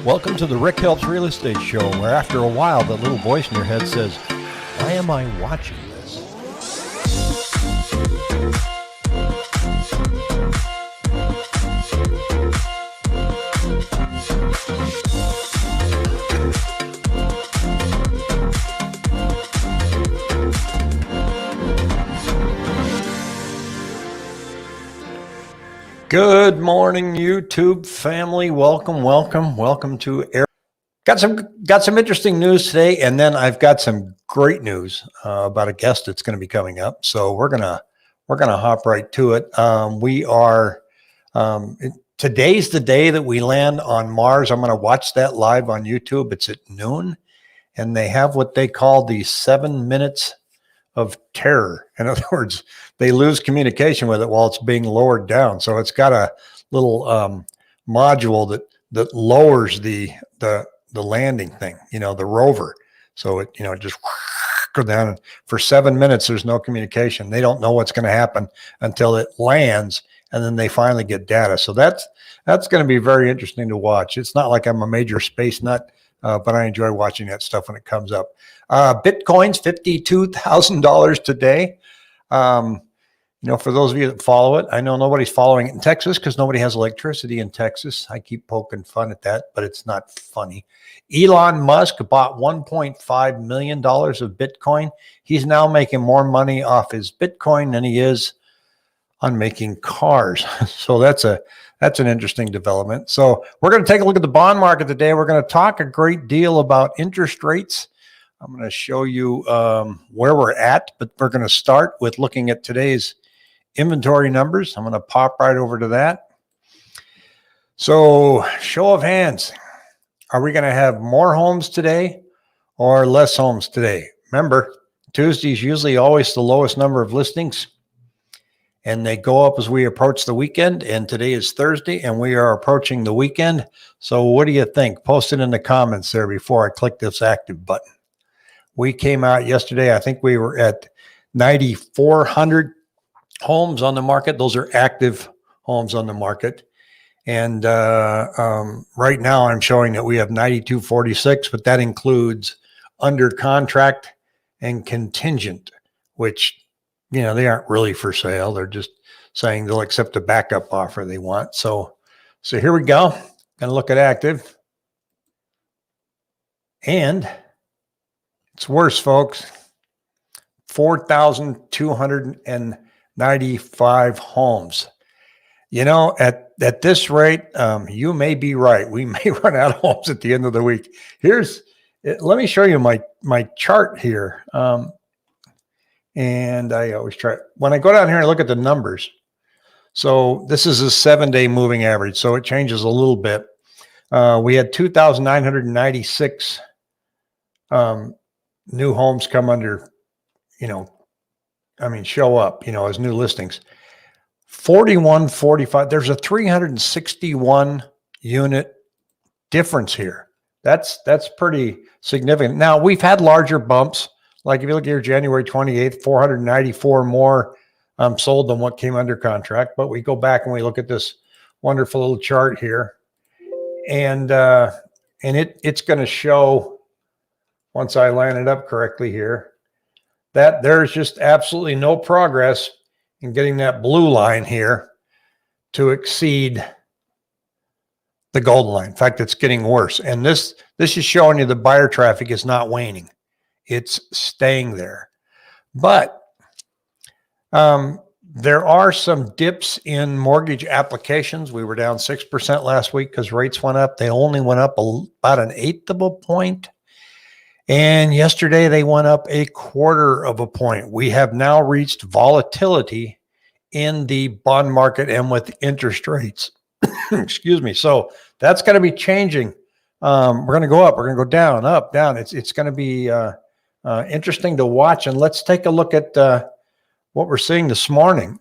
Welcome to the Rick Helps Real Estate Show, where after a while, the little voice in your head says, why am I watching this? Good morning, YouTube family. Welcome to Air. Got some interesting news today, and then I've got some great news about a guest that's going to be coming up. So we're gonna hop right to it. Today's the day that we land on Mars. I'm going to watch that live on YouTube. It's at noon, and they have what they call the 7 minutes of terror. In other words, they lose communication with it while it's being lowered down. So it's got a little module that lowers the landing thing, the rover. So it just go down, and for 7 minutes there's no communication. They don't know what's going to happen until it lands, and then they finally get data. So that's going to be very interesting to watch. It's not like I'm a major space nut, but I enjoy watching that stuff when it comes up. Bitcoin's $52,000 today. For those of you that follow it, I know nobody's following it in Texas because nobody has electricity in Texas. I keep poking fun at that, but it's not funny. Elon Musk bought $1.5 million of Bitcoin. He's now making more money off his Bitcoin than he is on making cars. So that's an interesting development. So we're going to take a look at the bond market today. We're going to talk a great deal about interest rates. I'm going to show you where we're at, but we're going to start with looking at today's inventory numbers. I'm going to pop right over to that. So show of hands. Are we going to have more homes today or less homes today? Remember, Tuesday is usually always the lowest number of listings, and they go up as we approach the weekend. And today is Thursday, and we are approaching the weekend. So what do you think? Post it in the comments there before I click this active button. We came out yesterday. I think we were at 9,400 homes on the market. Those are active homes on the market. And right now I'm showing that we have 9,246, but that includes under contract and contingent, which, they aren't really for sale. They're just saying they'll accept a backup offer they want. So here we go. Going to look at active. And it's worse, folks. 4,295 homes. At this rate, you may be right. We may run out of homes at the end of the week. Let me show you my chart here. And I always try, when I go down here and look at the numbers. So this is a 7-day moving average. So it changes a little bit. We had 2,996 new homes come under, show up, as new listings. 4145, there's a 361 unit difference here. That's pretty significant. Now, we've had larger bumps. Like if you look here, January 28th, 494 more sold than what came under contract. But we go back and we look at this wonderful little chart here. And it's going to show, once I line it up correctly here, that there's just absolutely no progress in getting that blue line here to exceed the golden line. In fact, it's getting worse. And this is showing you the buyer traffic is not waning. It's staying there. But there are some dips in mortgage applications. We were down 6% last week because rates went up. They only went up about 1/8 of a point. And yesterday they went up 1/4 of a point. We have now reached volatility in the bond market and with interest rates. Excuse me. So that's going to be changing. We're going to go up. We're going to go down, up, down. It's going to be interesting to watch. And let's take a look at what we're seeing this morning.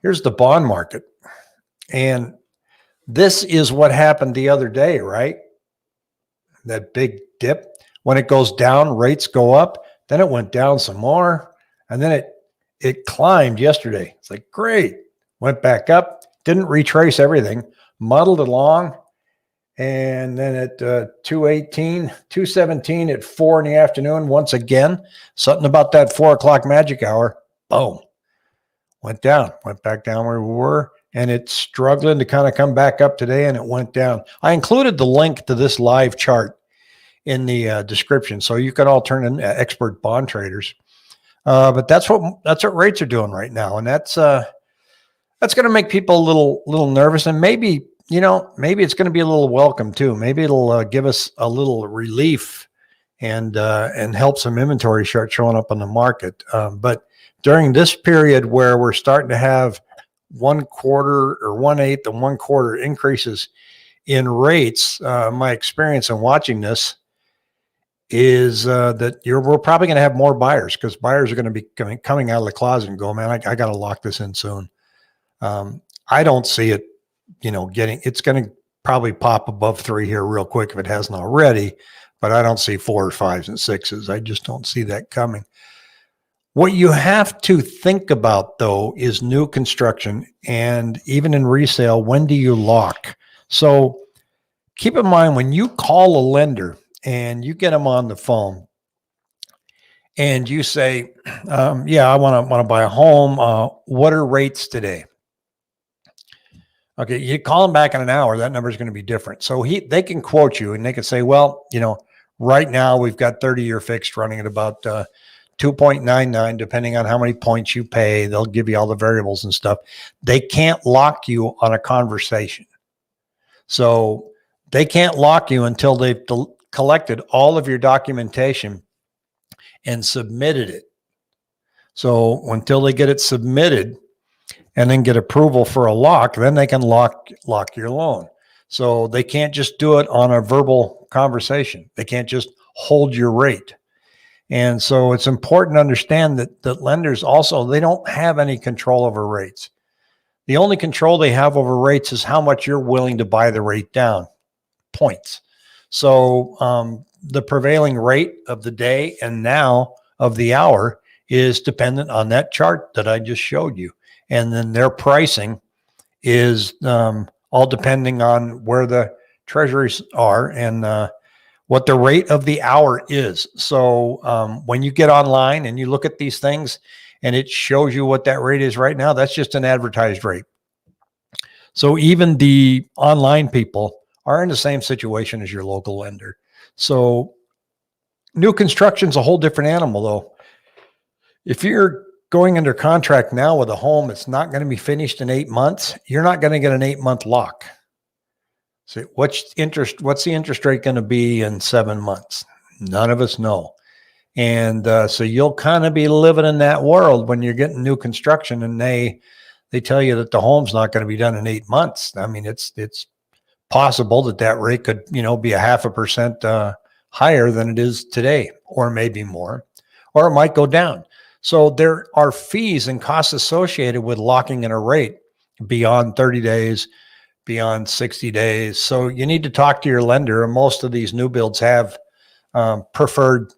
Here's the bond market. And this is what happened the other day, right? That big dip. When it goes down, rates go up. Then it went down some more. And then it climbed yesterday. It's like, great. Went back up. Didn't retrace everything. Muddled along. And then at 2:17 at 4 in the afternoon, once again, something about that 4 o'clock magic hour, boom, went down, went back down where we were. And it's struggling to kind of come back up today, and it went down. I included the link to this live chart in the description, so you could all turn in expert bond traders. But that's what rates are doing right now, and that's going to make people a little nervous, and maybe it's going to be a little welcome too. Maybe it'll give us a little relief and help some inventory start showing up on the market. But during this period where we're starting to have 1/4 or 1/8 and 1/4 increases in rates, my experience in watching this is that we're probably going to have more buyers, because buyers are going to be coming out of the closet and go, man, I got to lock this in soon. I don't see it, it's going to probably pop above 3 here real quick if it hasn't already, but I don't see 4s, 5s, and 6s. I just don't see that coming. What you have to think about, though, is new construction, and even in resale, when do you lock? So keep in mind, when you call a lender and you get them on the phone and you say, yeah, I want to buy a home. What are rates today? Okay, you call them back in an hour, that number is going to be different. So they can quote you and they can say, well, right now we've got 30-year fixed running at about 2.99, depending on how many points you pay. They'll give you all the variables and stuff. They can't lock you on a conversation. So they can't lock you until they've collected all of your documentation and submitted it. So until they get it submitted and then get approval for a lock, then they can lock your loan. So they can't just do it on a verbal conversation. They can't just hold your rate. And so it's important to understand that lenders also, they don't have any control over rates. The only control they have over rates is how much you're willing to buy the rate down, points. So the prevailing rate of the day and now of the hour is dependent on that chart that I just showed you. And then their pricing is all depending on where the treasuries are and what the rate of the hour is. So when you get online and you look at these things and it shows you what that rate is right now, that's just an advertised rate. So even the online people are in the same situation as your local lender. So new construction is a whole different animal, though. If you're going under contract now with a home that's not going to be finished in 8 months, you're not going to get an 8-month lock. So what's the interest rate going to be in 7 months? None of us know. And so you'll kind of be living in that world when you're getting new construction and they tell you that the home's not going to be done in 8 months. I mean, it's possible that rate could, be 0.5% higher than it is today, or maybe more, or it might go down. So there are fees and costs associated with locking in a rate beyond 30 days, beyond 60 days. So you need to talk to your lender, and most of these new builds have preferred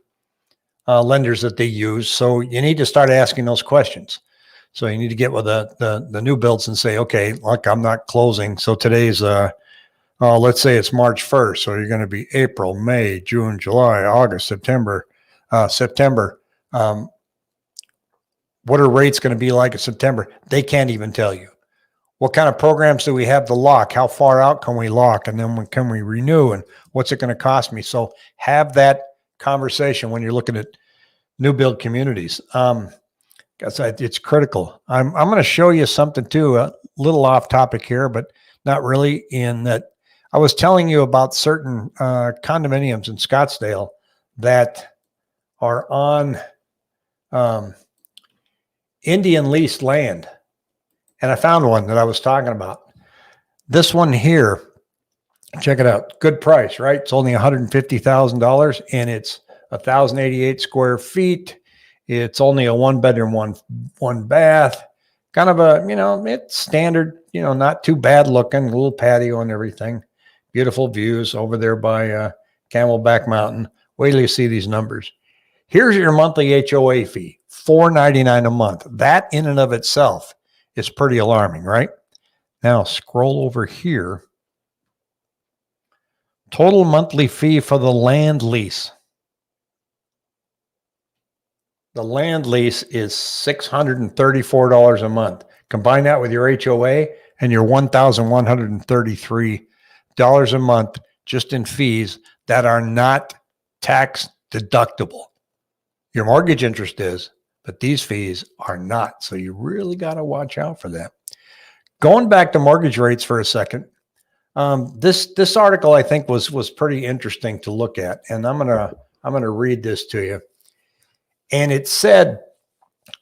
lenders that they use. So you need to start asking those questions. So you need to get with the new builds and say, okay, look, I'm not closing. So today's, let's say it's March 1st. So you're going to be April, May, June, July, August, September. What are rates going to be like in September? They can't even tell you. What kind of programs do we have to lock? How far out can we lock? And then when can we renew? And what's it going to cost me? So have that conversation when you're looking at new build communities. It's critical. I'm going to show you something too, a little off topic here, but not really, in that I was telling you about certain condominiums in Scottsdale that are on Indian leased land. And I found one that I was talking about. This one here, check it out. Good price, right? It's only $150,000 and it's 1,088 square feet. It's only a 1-bedroom, one bath. Kind of a, it's standard, not too bad looking, a little patio and everything. Beautiful views over there by Camelback Mountain. Wait till you see these numbers. Here's your monthly HOA fee, $4.99 a month. That in and of itself is pretty alarming, right? Now scroll over here Total monthly fee for the land lease. The land lease is $634 a month. Combine that with your HOA and your $1,133 a month just in fees that are not tax deductible. Your mortgage interest is, but these fees are not. So you really got to watch out for that. Going back to mortgage rates for a second. This article I think was pretty interesting to look at, and I'm gonna read this to you. And it said,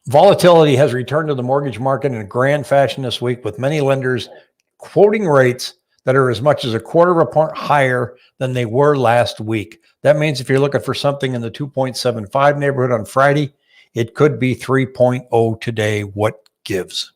volatility has returned to the mortgage market in a grand fashion this week, with many lenders quoting rates that are as much as a quarter of a point higher than they were last week. That means if you're looking for something in the 2.75 neighborhood on Friday, it could be 3.0 today. What gives?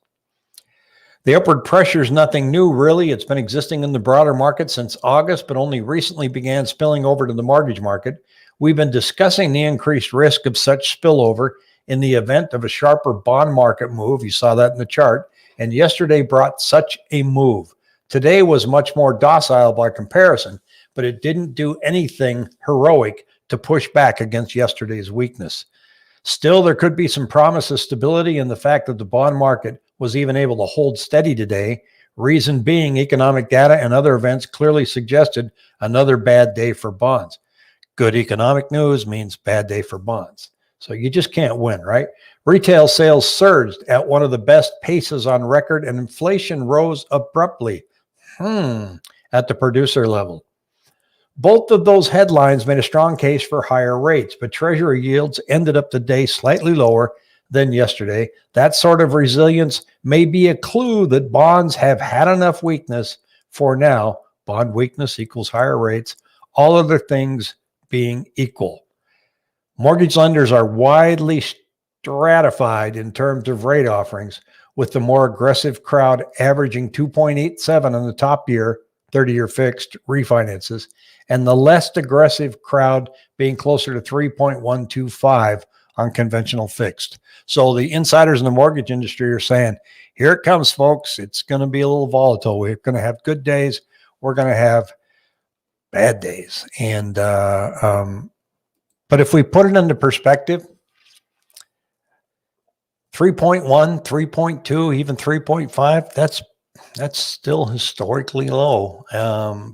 The upward pressure is nothing new, really. It's been existing in the broader market since August, but only recently began spilling over to the mortgage market. We've been discussing the increased risk of such spillover in the event of a sharper bond market move. You saw that in the chart. And yesterday brought such a move. Today was much more docile by comparison, but it didn't do anything heroic to push back against yesterday's weakness. Still, there could be some promise of stability in the fact that the bond market was even able to hold steady today. Reason being, economic data and other events clearly suggested another bad day for bonds. Good economic news means bad day for bonds. So you just can't win, right? Retail sales surged at one of the best paces on record, and inflation rose abruptly at the producer level. Both of those headlines made a strong case for higher rates, but Treasury yields ended up the day slightly lower than yesterday. That sort of resilience may be a clue that bonds have had enough weakness for now. Bond weakness equals higher rates. All other things being equal. Mortgage lenders are widely stratified in terms of rate offerings, with the more aggressive crowd averaging 2.87 on the top year, 30-year fixed refinances, and the less aggressive crowd being closer to 3.125 on conventional fixed. So the insiders in the mortgage industry are saying, here it comes, folks. It's going to be a little volatile. We're going to have good days. We're going to have bad days. And, but if we put it into perspective, 3.1, 3.2, even 3.5, that's still historically low.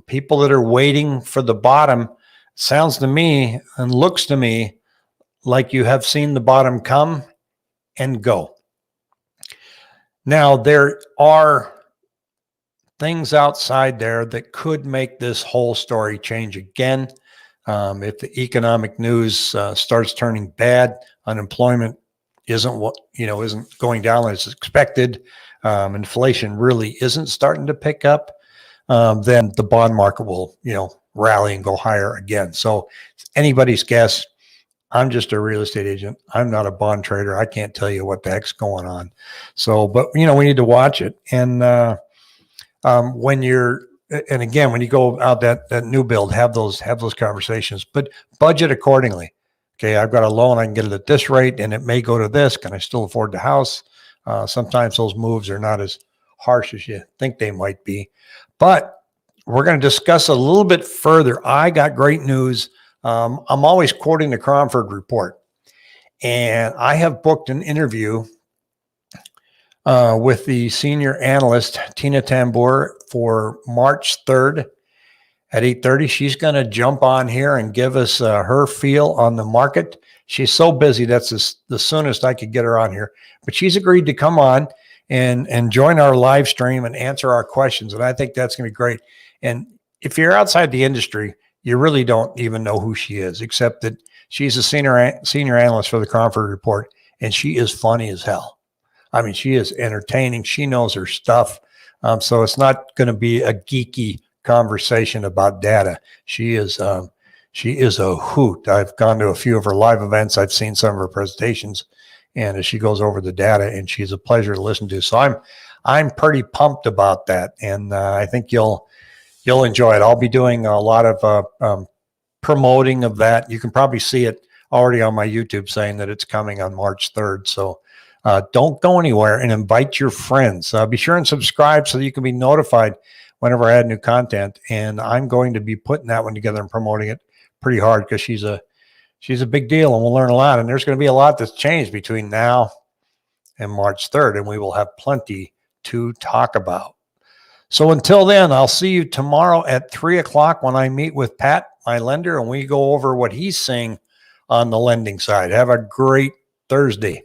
People that are waiting for the bottom, sounds to me and looks to me like you have seen the bottom come and go. Now, there are things outside there that could make this whole story change again. If the economic news starts turning bad, unemployment isn't going down as expected, inflation really isn't starting to pick up, then the bond market will, rally and go higher again. So it's anybody's guess. I'm just a real estate agent. I'm not a bond trader. I can't tell you what the heck's going on. So, but we need to watch it. And when you go out that new build, have those conversations, but budget accordingly. Okay, I've got a loan, I can get it at this rate, and it may go to this. Can I still afford the house? Sometimes those moves are not as harsh as you think they might be. But we're going to discuss a little bit further. I got great news. I'm always quoting the Cromford Report, and I have booked an interview with the senior analyst, Tina Tambour, for March 3rd at 8:30. She's going to jump on here and give us her feel on the market. She's so busy, that's the soonest I could get her on here. But she's agreed to come on and join our live stream and answer our questions. And I think that's going to be great. And if you're outside the industry, you really don't even know who she is, except that she's a senior analyst for the Cromford Report, and she is funny as hell. I mean, she is entertaining. She knows her stuff. So it's not going to be a geeky conversation about data. She is a hoot. I've gone to a few of her live events. I've seen some of her presentations, and as she goes over the data, and she's a pleasure to listen to. So I'm pretty pumped about that, and I think you'll enjoy it. I'll be doing a lot of promoting of that. You can probably see it already on my YouTube saying that it's coming on March 3rd. So don't go anywhere and invite your friends. Be sure and subscribe so that you can be notified whenever I add new content. And I'm going to be putting that one together and promoting it pretty hard because she's a big deal and we'll learn a lot. And there's going to be a lot that's changed between now and March 3rd, and we will have plenty to talk about. So until then, I'll see you tomorrow at 3:00 when I meet with Pat, my lender, and we go over what he's seeing on the lending side. Have a great Thursday.